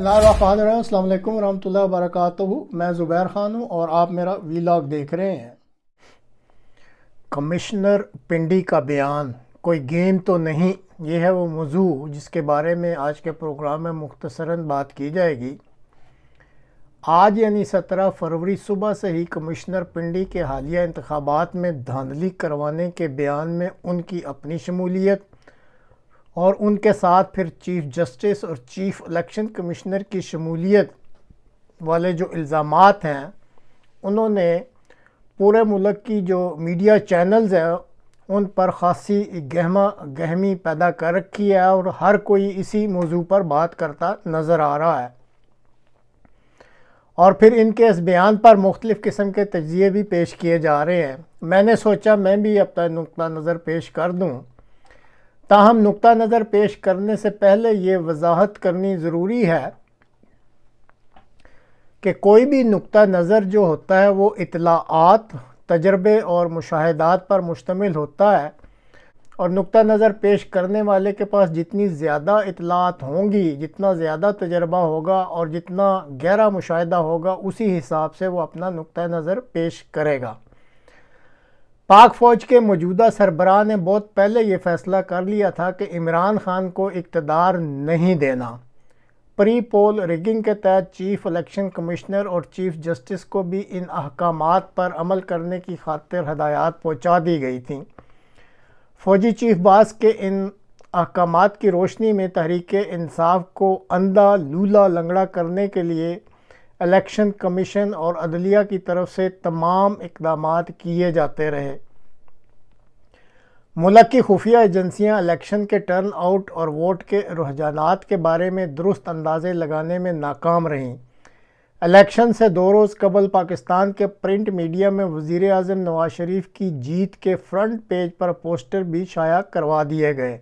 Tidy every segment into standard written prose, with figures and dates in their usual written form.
बिस्मिल्लाहिर्रहमानिर्रहीम। अस्सलाम वालेकुम रहमतुल्लाहि वबरकातुहू। मैं ज़ुबैर ख़ान हूँ और आप मेरा वीलॉग देख रहे हैं। कमिश्नर पिंडी का बयान कोई गेम तो नहीं, ये है वो मौजू जिसके बारे में आज के प्रोग्राम में मुख्तसरन बात की जाएगी। आज यानी 17 फरवरी सुबह से ही कमिश्नर पिंडी के हालिया इंतखाबात में धांधली करवाने के बयान में उनकी अपनी शमूलियत और उनके साथ फिर चीफ़ जस्टिस और चीफ़ इलेक्शन कमिश्नर की शमूलियत वाले जो इल्ज़ामात हैं, उन्होंने पूरे मुल्क की जो मीडिया चैनल्स हैं उन पर ख़ासी गहमी पैदा कर रखी है और हर कोई इसी मौजू पर बात करता नज़र आ रहा है। और फिर इनके इस बयान पर मुख्तलिफ़ किस्म के तज्ज़िये भी पेश किए जा रहे हैं। मैंने सोचा मैं भी अपना नुक्ता नज़र पेश कर दूँ। ताहम नुक्ता नज़र पेश करने से पहले ये वजाहत करनी ज़रूरी है कि कोई भी नुक्ता नज़र जो होता है वो इत्तलाआत, तजर्बे और मुशाहिदात पर मुश्तमिल होता है, और नुक्ता नज़र पेश करने वाले के पास जितनी ज़्यादा इत्तलाआत होंगी, जितना ज़्यादा तजर्बा होगा और जितना गहरा मुशाहिदा होगा, उसी हिसाब से वो अपना नुक्ता नज़र पेश करेगा। पाक फ़ौज के मौजूदा सरबराह ने बहुत पहले ये फ़ैसला कर लिया था कि इमरान ख़ान को इक़्तिदार नहीं देना। प्री पोल रिगिंग के तहत चीफ़ इलेक्शन कमिश्नर और चीफ़ जस्टिस को भी इन अहकामात पर अमल करने की खातिर हदायत पहुँचा दी गई थी। फ़ौजी चीफ़ बास के इन अहकामात की रोशनी में तहरीक इंसाफ को अंधा लूला लंगड़ा करने के लिए इलेक्शन कमीशन और अदलिया की तरफ से तमाम इक़दामात किए जाते रहे। मुल्क की खुफिया एजेंसियाँ इलेक्शन के टर्न आउट और वोट के रुझानात के बारे में दुरुस्त अंदाज़े लगाने में नाकाम रहीं। इलेक्शन से 2 रोज़ कबल पाकिस्तान के प्रिंट मीडिया में वज़ीर आज़म नवाज शरीफ की जीत के फ्रंट पेज पर पोस्टर भी शाया करवा दिए गए।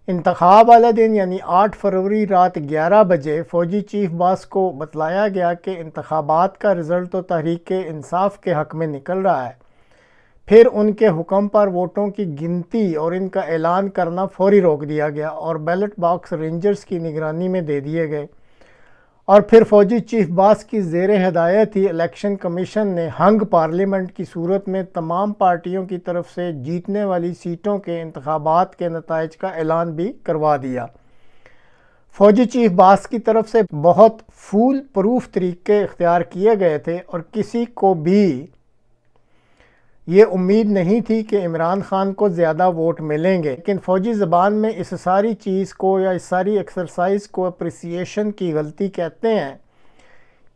इंतखाब वाले दिन यानी 8 फरवरी रात 11 बजे फ़ौजी चीफ़ बास को बतलाया गया कि इंतखाबात का रिज़ल्ट तो तहरीक इंसाफ के हक़ में निकल रहा है। फिर उनके हुक्म पर वोटों की गिनती और इनका ऐलान करना फौरी रोक दिया गया और बैलेट बॉक्स रेंजर्स की निगरानी में दे दिए गए। और फिर फ़ौजी चीफ़ बास की ज़ेर हिदायत ही इलेक्शन कमीशन ने हंग पार्लियामेंट की सूरत में तमाम पार्टियों की तरफ से जीतने वाली सीटों के इंतखाबात के नताइज का ऐलान भी करवा दिया। फ़ौजी चीफ़ बास की तरफ से बहुत फूल प्रूफ तरीके इख्तियार किए गए थे और किसी को भी ये उम्मीद नहीं थी कि इमरान ख़ान को ज़्यादा वोट मिलेंगे। लेकिन फ़ौजी ज़बान में इस सारी चीज़ को या इस सारी एक्सरसाइज को अप्रिसिएशन की गलती कहते हैं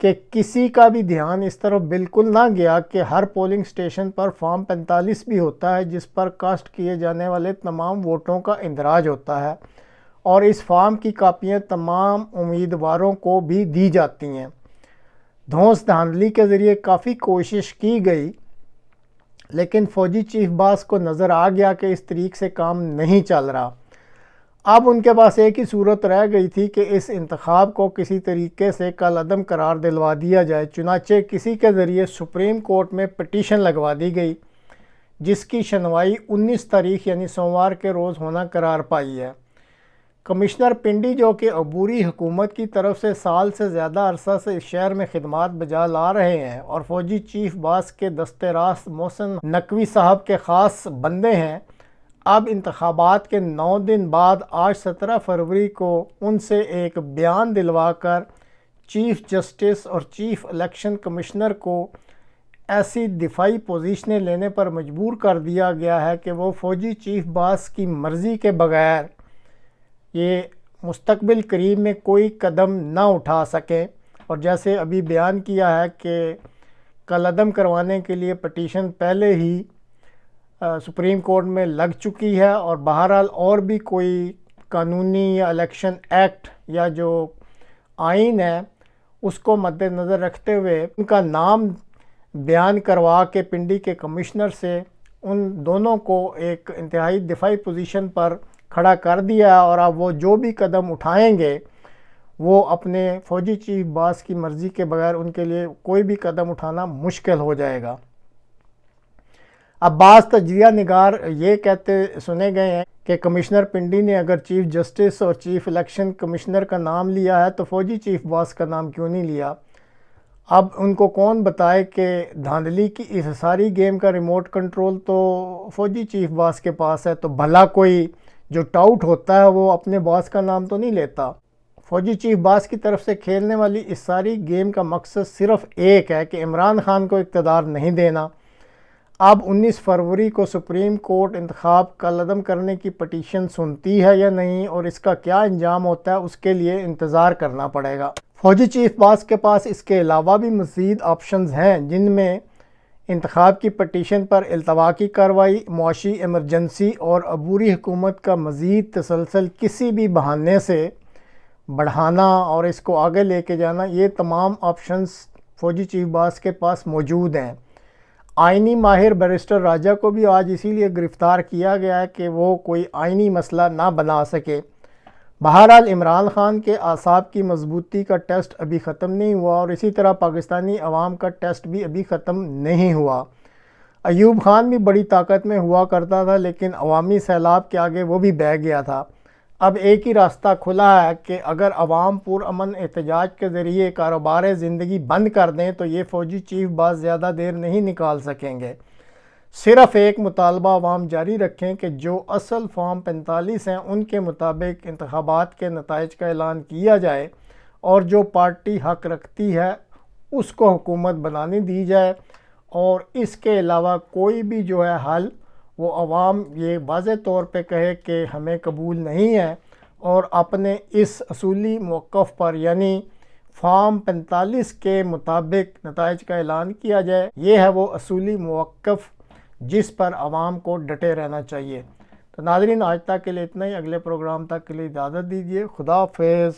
कि किसी का भी ध्यान इस तरफ बिल्कुल ना गया कि हर पोलिंग स्टेशन पर फॉर्म 45 भी होता है जिस पर कास्ट किए जाने वाले तमाम वोटों का इंदराज होता है, और इस फॉर्म की कापियाँ तमाम उम्मीदवारों को भी दी जाती हैं। धौंस धांधली के ज़रिए काफ़ी कोशिश की गई, लेकिन फ़ौजी चीफ़ बास को नज़र आ गया कि इस तरीक़े से काम नहीं चल रहा। अब उनके पास एक ही सूरत रह गई थी कि इस इंतखाब को किसी तरीके से कलअदम करार दिलवा दिया जाए। चुनाचे किसी के ज़रिए सुप्रीम कोर्ट में पिटीशन लगवा दी गई, जिसकी सुनवाई 19 तारीख यानी सोमवार के रोज़ होना करार पाई है। कमिश्नर पिंडी जो कि अबूरी हुकूमत की तरफ से साल से ज़्यादा अरसा से इस शहर में खिदमात बजा ला रहे हैं और फ़ौजी चीफ़ बास के दस्ते रास्त मोहसिन नकवी साहब के ख़ास बंदे हैं, अब इंतखाबात के 9 दिन बाद आज 17 फरवरी को उनसे एक बयान दिलवा कर चीफ़ जस्टिस और चीफ़ इलेक्शन कमिश्नर को ऐसी दिफाई पोजीशनें लेने पर मजबूर कर दिया गया है कि वो फ़ौजी चीफ़ बास की मर्ज़ी के बग़ैर ये मुस्तकबिल करीब में कोई कदम ना उठा सकें। और जैसे अभी बयान किया है कि कलअदम करवाने के लिए पटिशन पहले ही सुप्रीम कोर्ट में लग चुकी है, और बहरहाल और भी कोई कानूनी या इलेक्शन एक्ट या जो आइन है उसको मद्देनज़र रखते हुए उनका नाम बयान करवा के पिंडी के कमिश्नर से उन दोनों को एक इंतहाई दिफाई पोजीशन पर खड़ा कर दिया, और अब वो जो भी कदम उठाएंगे वो अपने फ़ौजी चीफ़ बास की मर्ज़ी के बगैर उनके लिए कोई भी कदम उठाना मुश्किल हो जाएगा। اب بعض تجزیہ نگار یہ کہتے سنے گئے ہیں کہ کمشنر پنڈی نے اگر چیف جسٹس اور چیف الیکشن کمشنر کا نام لیا ہے تو فوجی چیف باس کا نام کیوں نہیں لیا؟ اب ان کو کون بتائے کہ دھاندلی کی اس ساری گیم کا ریموٹ کنٹرول تو فوجی چیف باس کے پاس ہے، تو بھلا کوئی جو ٹاؤٹ ہوتا ہے وہ اپنے باس کا نام تو نہیں لیتا۔ فوجی چیف باس کی طرف سے کھیلنے والی اس ساری گیم کا مقصد صرف ایک ہے کہ عمران خان کو اقتدار نہیں دینا۔ اب 19 فروری کو سپریم کورٹ انتخاب کالعدم کرنے کی پٹیشن سنتی ہے یا نہیں، اور اس کا کیا انجام ہوتا ہے اس کے لیے انتظار کرنا پڑے گا۔ فوجی چیف باس کے پاس اس کے علاوہ بھی مزید آپشنز ہیں، جن میں انتخاب کی پٹیشن پر التوا کی کارروائی، معاشی ایمرجنسی اور عبوری حکومت کا مزید تسلسل کسی بھی بہانے سے بڑھانا اور اس کو آگے لے کے جانا، یہ تمام آپشنز فوجی چیف باس کے پاس موجود ہیں۔ آئینی ماہر بیرسٹر راجہ کو بھی آج اسی لیے گرفتار کیا گیا ہے کہ وہ کوئی آئینی مسئلہ نہ بنا سکے۔ بہرحال عمران خان کے اعصاب کی مضبوطی کا ٹیسٹ ابھی ختم نہیں ہوا، اور اسی طرح پاکستانی عوام کا ٹیسٹ بھی ابھی ختم نہیں ہوا۔ ایوب خان بھی بڑی طاقت میں ہوا کرتا تھا، لیکن عوامی سیلاب کے آگے وہ بھی بہہ گیا تھا۔ اب ایک ہی راستہ کھلا ہے کہ اگر عوام پرامن احتجاج کے ذریعے کاروبار زندگی بند کر دیں تو یہ فوجی چیف باس زیادہ دیر نہیں نکال سکیں گے۔ صرف ایک مطالبہ عوام جاری رکھیں کہ جو اصل فارم 45 ہیں ان کے مطابق انتخابات کے نتائج کا اعلان کیا جائے، اور جو پارٹی حق رکھتی ہے اس کو حکومت بنانے دی جائے، اور اس کے علاوہ کوئی بھی جو ہے حل وہ عوام یہ واضح طور پہ کہے کہ ہمیں قبول نہیں ہے، اور اپنے اس اصولی موقف پر یعنی فارم 45 کے مطابق نتائج کا اعلان کیا جائے۔ یہ ہے وہ اصولی موقف جس پر عوام کو ڈٹے رہنا چاہیے۔ تو ناظرین، آج تک کے لیے اتنا ہی، اگلے پروگرام تک کے لیے اجازت دیجیے۔ خدا حافظ۔